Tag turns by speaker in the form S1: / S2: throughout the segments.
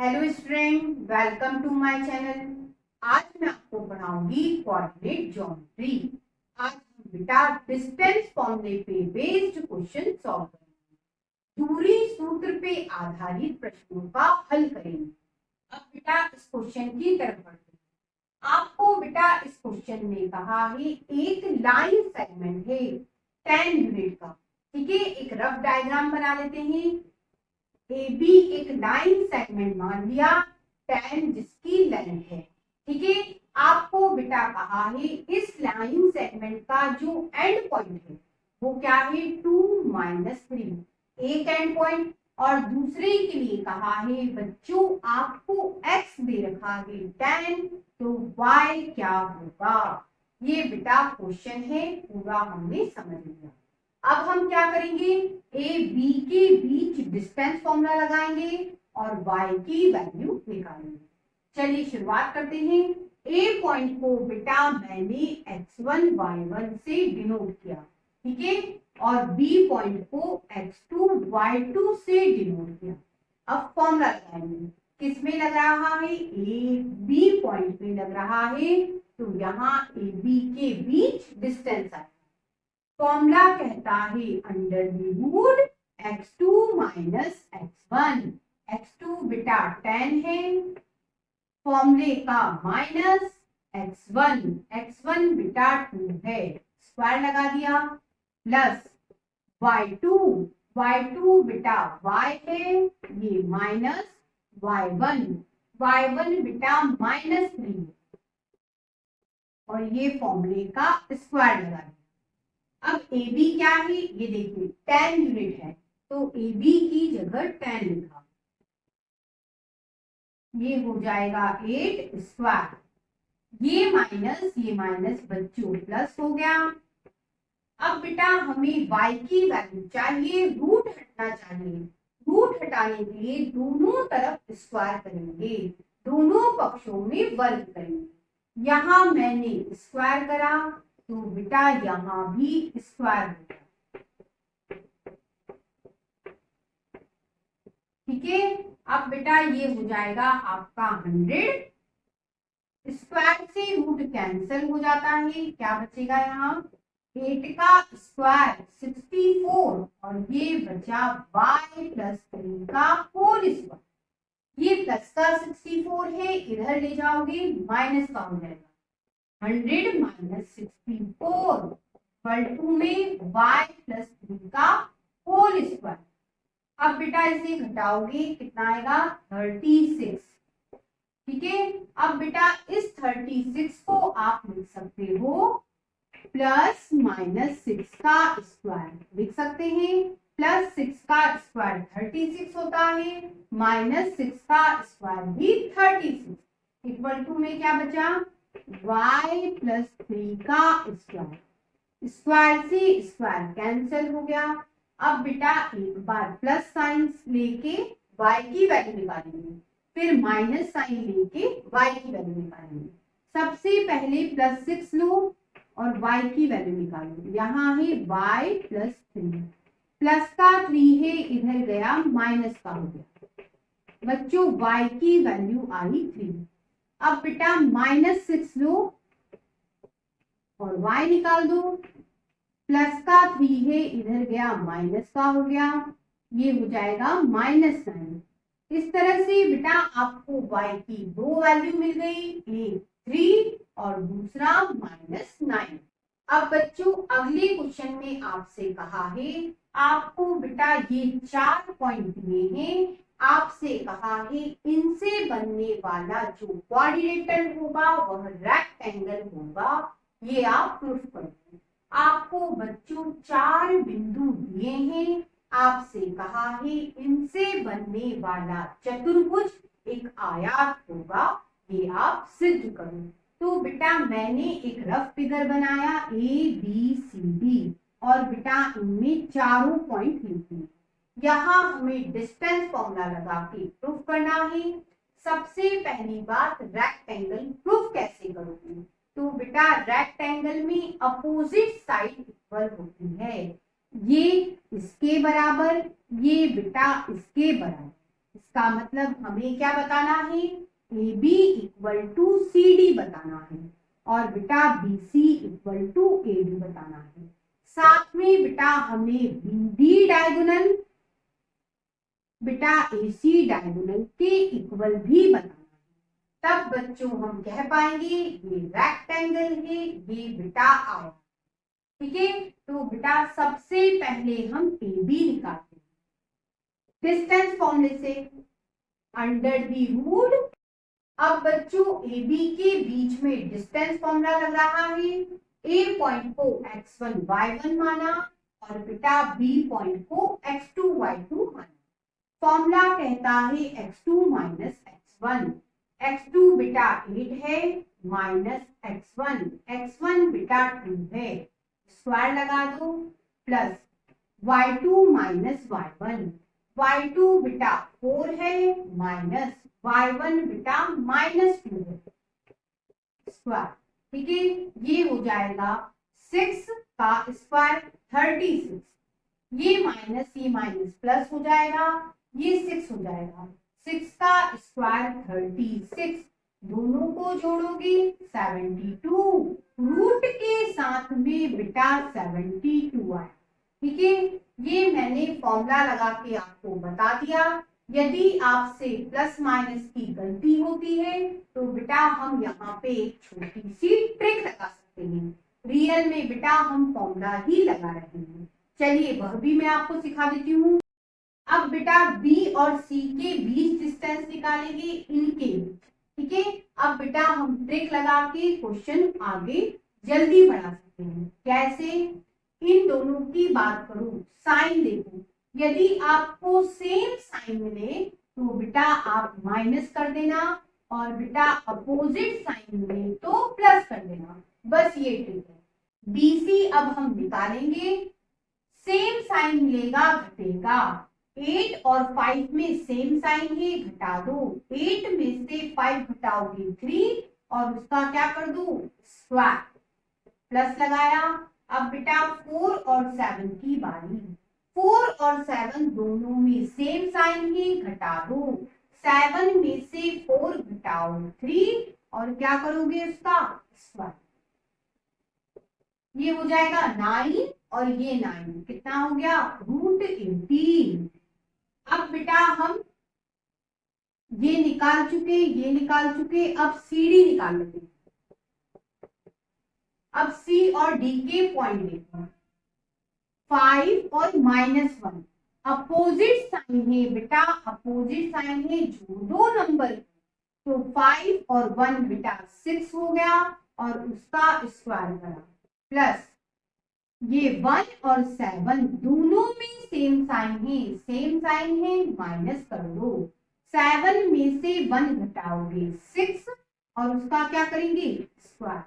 S1: Hello student, welcome to my channel. आज मैं आपको पढ़ाऊंगी कोऑर्डिनेट ज्योमेट्री। आज हम बेटा डिस्टेंस फॉर्मूले पे बेस्ड क्वेश्चन सॉल्व करेंगे। दूरी सूत्र पे आधारित प्रश्नों का हल करेंगे। अब बेटा इस क्वेश्चन की तरफ बढ़ते हैं। आपको बेटा इस क्वेश्चन में कहा है एक लाइन सेगमेंट है 10 यूनिट का। ठीक है, एक रफ डायग्राम बना लेते हैं। ए बी एक लाइन सेगमेंट मान लिया 10 जिसकी लेंथ है। ठीक है, आपको बेटा कहा है इस लाइन सेगमेंट का जो एंड पॉइंट है वो क्या है 2-3, एक एंड पॉइंट। और दूसरे के लिए कहा है बच्चों आपको x दे रखा है 10, तो y क्या होगा। ये बेटा क्वेश्चन है, पूरा हमने समझ लिया। अब हम क्या करेंगे, ए बी के बीच डिस्टेंस फॉर्मूला लगाएंगे और y की वैल्यू निकालेंगे। चलिए शुरुआत करते हैं। ए पॉइंट को बेटा मैंने x1 y1 से डिनोट किया, ठीक है, और बी पॉइंट को x2 y2 से डिनोट किया। अब फॉर्मूला लगाएंगे, किसमें लग रहा है, ए बी पॉइंट में लग रहा है, तो यहाँ ए बी के बीच डिस्टेंस आए। फॉर्मूला कहता है under the root x2 minus x1। x2 बेटा 10 है, फॉर्मूले का माइनस x1 बेटा 2 है, स्क्वायर लगा दिया, प्लस y2 बेटा y है, ये माइनस y1 बेटा -3, और ये फॉर्मूले का स्क्वायर लगा दिया। अब ए बी क्या है, ये देखिए 10 यूनिट है, तो ए बी की जगह 10 लिखा, ये हो जाएगा 8 स्क्वायर, ये माइनस बच्चों प्लस हो गया। अब बेटा हमें y की वैल्यू चाहिए, रूट हटना चाहिए। रूट हटाने के लिए दोनों तरफ स्क्वायर करेंगे, दोनों पक्षों में वर्ग करेंगे। यहां मैंने स्क्वायर करा तो बेटा यहां भी स्क्वायर होगा। ठीक है, अब बेटा ये हो जाएगा आपका 100, स्क्वायर से रूट कैंसिल हो जाता है, क्या बचेगा यहाँ 8 का स्क्वायर 64, और ये बचा y प्लस 3 का होल स्क्वायर। ये प्लस का 64 है, इधर ले जाओगे माइनस का हो जाएगा, 100 माइनस 64 इक्वल टू में y प्लस 3 का होल स्क्वायर। अब बेटा इसे घटाओगे कितना आएगा 36। ठीक है, अब बेटा इस 36 को आप लिख सकते हो प्लस माइनस 6 का स्क्वायर लिख सकते हैं। प्लस 6 का स्क्वायर 36 होता है, माइनस 6 का स्क्वायर भी 36, इक्वल टू में क्या बचा y प्लस 3 का स्क्वायर। स्क्वायर से स्क्वायर कैंसिल हो गया। अब बेटा एक बार प्लस साइन लेके y की वैल्यू निकालेंगे, फिर माइनस साइन लेके y की वैल्यू निकालेंगे। सबसे पहले प्लस 6 लो और y की वैल्यू निकालो, यहाँ है y प्लस 3, प्लस का 3 है, इधर गया माइनस का हो गया, बच्चों y की वैल्यू आई 3। अब बेटा माइनस 6 लो और y निकाल दो, प्लस का 3 है, इधर गया माइनस का हो गया, ये हो जाएगा -9। इस तरह से बेटा आपको y की दो वैल्यू मिल गई, एक 3 और दूसरा -9। अब बच्चों अगले क्वेश्चन में आपसे कहा है, आपको बेटा ये 4 पॉइंट दिए हैं, आपसे कहा है इनसे बनने वाला जो क्वाड्रिलेटरल होगा वह रेक्टेंगल होगा, ये आप प्रूफ करोगे। आपको बच्चों 4 बिंदु दिए हैं, आपसे कहा है इनसे बनने वाला चतुर्भुज एक आयत होगा, ये आप सिद्ध करो। तो बेटा मैंने एक रफ फिगर बनाया ABCD, और बेटा इनमें चारों पॉइंट लिखे। यहाँ हमें डिस्टेंस फॉर्मूला लगा के प्रूफ करना है। सबसे पहली बात रेक्टेंगल प्रूफ कैसे करोगे, तो बेटा रेक्टेंगल में अपोजिट साइड इक्वल होती है, ये इसके बराबर, ये बेटा इसके बराबर। इसका मतलब हमें क्या बताना है, A B equal to C D बताना है और बेटा B C equal to A D बताना है। साथ में बेटा हमें बी डी डायगोनल बेटा ए सी डायगोनल के इक्वल भी बताना है। तब बच्चों हम कह पाएंगे ये रेक्टेंगल है, ये बेटा आयत। ठीक है, तो बेटा सबसे पहले हम ए बी निकालते हैं डिस्टेंस फॉर्मूले से अंडर द रूट। अब बच्चों ए बी के बीच में डिस्टेंस फॉर्मूला लग रहा है, ए पॉइंट को x1 y1 माना और बेटा बी पॉइंट को x2 y2 माना। फॉर्मूला कहता है x2 माइनस x1, x2 बेटा 8 है माइनस x1 बेटा 2 है, स्क्वायर लगा दो प्लस y2 माइनस y2 बेटा 4 है माइनस y1 बेटा माइनस 2 है स्क्वायर। ठीक है, ये हो जाएगा 6 का स्क्वायर 36, ये माइनस प्लस हो जाएगा, ये 6 हो जाएगा, 6 का स्क्वायर 36, दोनों को जोड़ोगे 72, रूट के साथ में बेटा 72 आए। ठीक है, ये मैंने फॉर्मूला लगा के आपको बता दिया। यदि आपसे प्लस माइनस की गलती होती है तो बेटा हम यहाँ पे एक छोटी सी ट्रिक लगा सकते हैं। रियल में बेटा हम फॉर्मूला ही लगा रहे हैं, चलिए वह भी मैं आपको सिखा देती हूँ। अब बेटा B और C के बीच डिस्टेंस निकालेंगे इनके बीच। ठीक है, अब बेटा हम ट्रिक लगा के क्वेश्चन आगे जल्दी बढ़ा सकते हैं। कैसे, इन दोनों की बात करूं, साइन देखो, यदि आपको सेम साइन मिले तो बेटा आप माइनस कर देना और बेटा अपोजिट साइन मिले तो प्लस कर देना, बस ये ट्रिक है। BC अब हम निकालेंगे, सेम साइन मिलेगा घटेगा, 8 और 5 में सेम साइन है घटा दो, 8 में से 5 घटाओगे 3 और उसका क्या कर दो स्क्वायर, प्लस लगाया। अब बेटा 4 और 7 की बारी, 4 और 7 दोनों में सेम साइन है घटा दो, 7 में से 4 घटाओ 3 और क्या करोगे उसका स्क्वायर, ये हो जाएगा 9 और ये 9 कितना हो गया रूट 18। अब बेटा हम ये निकाल चुके, अब CD निकाल लेते हैं। अब C और D के पॉइंट देखो, 5 और -1 अपोजिट साइन है बेटा, अपोजिट साइन है, जोड़ दो नंबर, तो 5 और 1 बेटा 6 हो गया और उसका स्क्वायर करा, प्लस ये 1 और 7 दोनों में सेम साइन है माइनस कर दो, 7 में से 1 घटाओगे 6 और उसका क्या करेंगे स्क्वायर,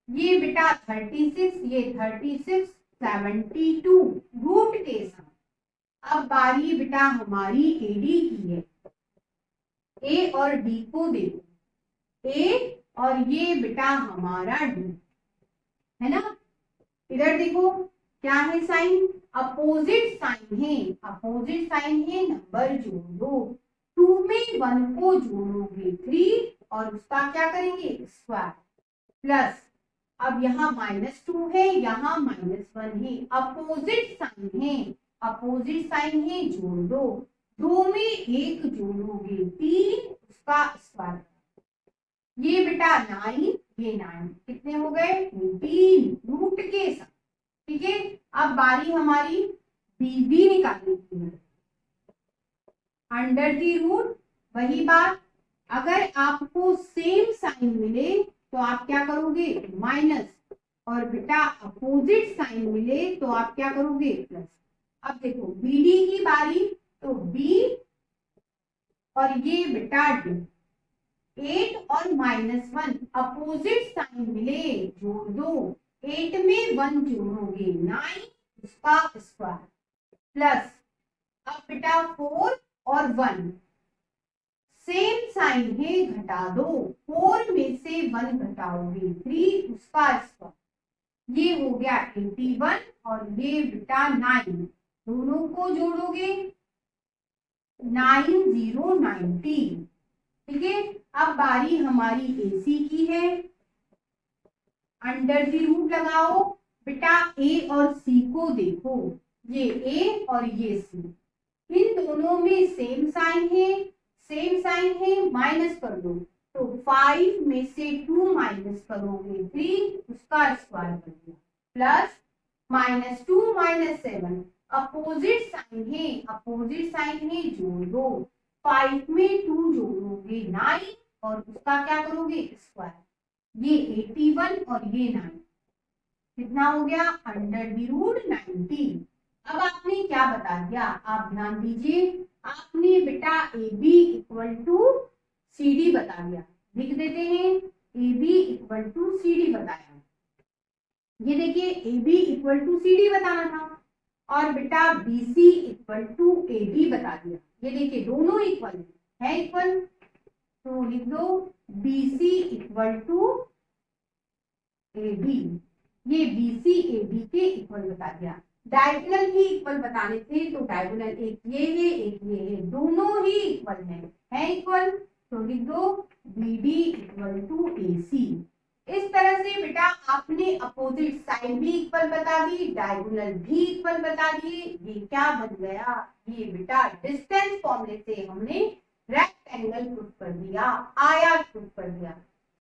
S1: ये बेटा 36, ये 36, 72 रूट के साथ। अब बारी बेटा हमारी एडी की है, ए और डी को देखो, ए और ये बेटा हमारा डी है ना, इधर देखो क्या है साइन, अपोजिट साइन है, नंबर जोड़ दो, 2 में 1 को जोड़ोगे 3 और उसका क्या करेंगे स्क्वायर, प्लस अब यहाँ -2 है, यहाँ -1 है, अपोजिट साइन है, जोड़ दो, 2 में 1 जोड़ोगे 3 उसका स्क्वायर, ये बेटा 9, ये 9 कितने हो गए 18 रूट के साथ। ठीक है, अब बारी हमारी BB निकालने की है, अंडर दी रूट, वही बात, अगर आपको सेम साइन मिले तो आप क्या करोगे माइनस, और बेटा अपोजिट साइन मिले तो आप क्या करोगे प्लस। अब देखो BD की बारी, तो B और ये बेटा D, 8 और -1 अपोजिट साइन मिले जोड़ दो, 8 में 1 जोड़ोगे 9 उसका स्क्वायर, प्लस अब बेटा 4 और 1 सेम साइन है घटा दो, 4 में से 1 घटाओगे 3 उसका स्क्वायर, ये हो गया 81 और ये बेटा 9 दोनों को जोड़ोगे 9090। ठीक है, अब बारी हमारी AC की है। अंडर द रूट लगाओ बेटा, A और C को देखो, ये A और ये C, इन दोनों में सेम साइन है, सेम साइन है, माइनस कर दो। तो 5 में से 2 माइनस करोगे 3, उसका स्क्वायर कर दिया, प्लस -2 -7, अपोजिट साइन है, अपोजिट साइन है, जोड़ दो। 5 में 2 जोड़ोगे 9 और उसका क्या करोगे स्क्वायर, ये 81 और ये 9, कितना हो गया अंडर द रूट 90। अब आपने क्या बता दिया, आप ध्यान दीजिए, आपने बेटा AB इक्वल टू CD बता दिया, लिख देते हैं AB इक्वल टू CD बताया। ये देखिए AB इक्वल टू CD बताना था, और बेटा BC इक्वल टू AB बता दिया। ये देखिए दोनों इक्वल है इक्वल, तो लिख दो BC इक्वल टू AB, ये BC AB के इक्वल बता दिया। डायगोनल भी इक्वल बताने थे, तो डायगोनल एक ये है एक ये है, दोनों ही इक्वल है इक्वल, तो लिख दो BD इक्वल टू AC। इस तरह से बेटा आपने अपोजिट साइड भी इक्वल बता दी, डायगोनल भी इक्वल बता दिए। ये क्या बन गया, ये बेटा डिस्टेंस फॉर्मूले से हमने रेक्टेंगल प्रूफ कर दिया, आयत प्रूफ कर दिया।